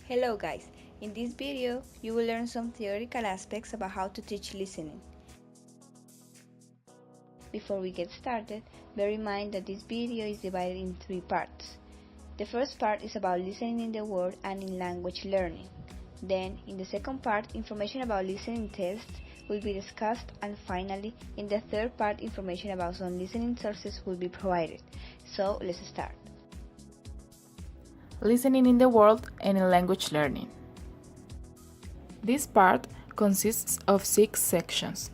Hello guys, in this video you will learn some theoretical aspects about how to teach listening. Before we get started, bear in mind that this video is divided in three parts. The first part is about listening in the word and in language learning. Then, in the second part, information about listening tests will be discussed, and finally, in the third part, information about some listening sources will be provided. So, let's start. Listening in the world and in language learning. This part consists of 6 sections.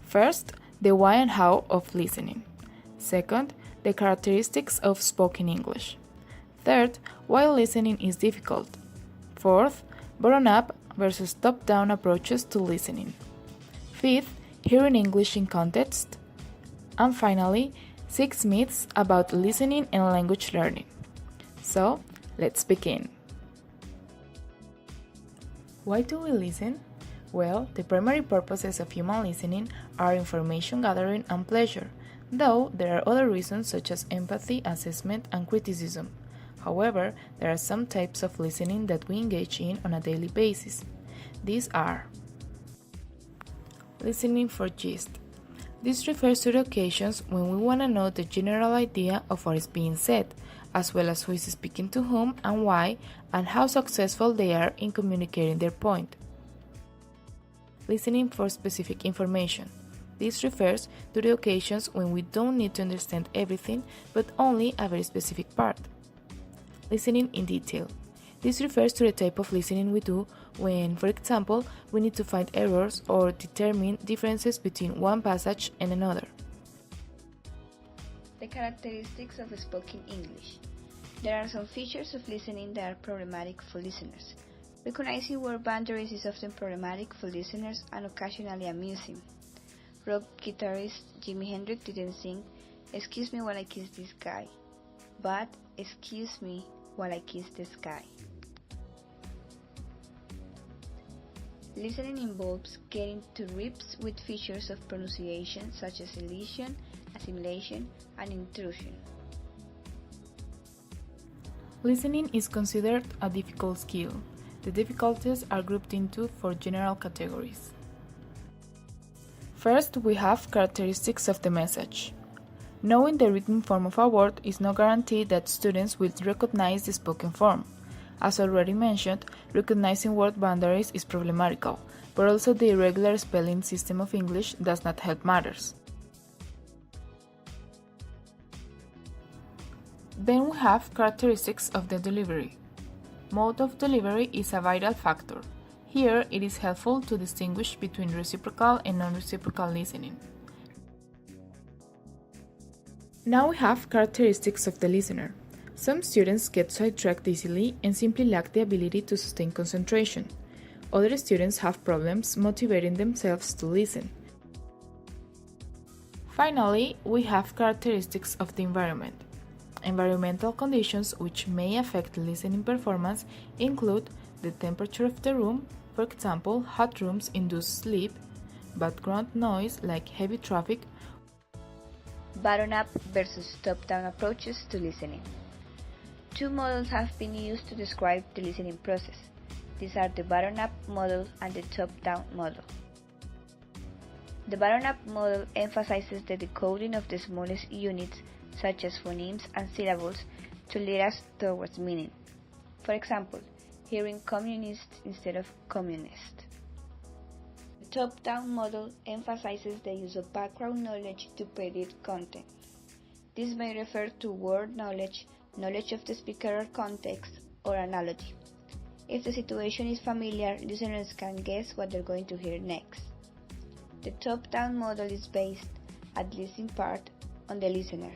First, the why and how of listening. Second, the characteristics of spoken English. Third, why listening is difficult. Fourth, bottom-up versus top-down approaches to listening. Fifth, hearing English in context. And finally, 6 myths about listening and language learning. So, let's begin. Why do we listen? Well, the primary purposes of human listening are information gathering and pleasure, though there are other reasons such as empathy, assessment, and criticism. However, there are some types of listening that we engage in on a daily basis. These are listening for gist. This refers to the occasions when we want to know the general idea of what is being said, as well as who is speaking to whom and why, and how successful they are in communicating their point. Listening for specific information. This refers to the occasions when we don't need to understand everything, but only a very specific part. Listening in detail. This refers to the type of listening we do when, for example, we need to find errors or determine differences between one passage and another. The characteristics of spoken English. There are some features of listening that are problematic for listeners. Recognizing word boundaries is often problematic for listeners and occasionally amusing. Rock guitarist Jimi Hendrix didn't sing, "Excuse me while I kiss this guy," but "Excuse me while I kiss the sky." Listening involves getting to grips with features of pronunciation such as elision, assimilation, and intrusion. Listening is considered a difficult skill. The difficulties are grouped into 4 general categories. First, we have characteristics of the message. Knowing the written form of a word is no guarantee that students will recognize the spoken form. As already mentioned, recognizing word boundaries is problematical, but also the irregular spelling system of English does not help matters. Then we have characteristics of the delivery. Mode of delivery is a vital factor. Here, it is helpful to distinguish between reciprocal and non-reciprocal listening. Now we have characteristics of the listener. Some students get sidetracked easily and simply lack the ability to sustain concentration. Other students have problems motivating themselves to listen. Finally, we have characteristics of the environment. Environmental conditions which may affect listening performance include the temperature of the room, for example, hot rooms induce sleep, background noise like heavy traffic. Bottom-up versus top-down approaches to listening. 2 models have been used to describe the listening process. These are the bottom-up model and the top-down model. The bottom-up model emphasizes the decoding of the smallest units, such as phonemes and syllables, to lead us towards meaning. For example, hearing communist instead of communist. The top-down model emphasizes the use of background knowledge to predict content. This may refer to word knowledge, knowledge of the speaker or context, or analogy. If the situation is familiar, listeners can guess what they're going to hear next. The top-down model is based, at least in part, on the listener.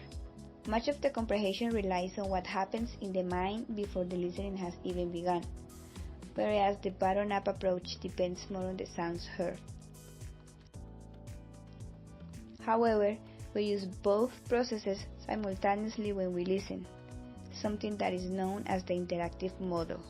Much of the comprehension relies on what happens in the mind before the listening has even begun, whereas the bottom-up approach depends more on the sounds heard. However, we use both processes simultaneously when we listen, something that is known as the interactive model.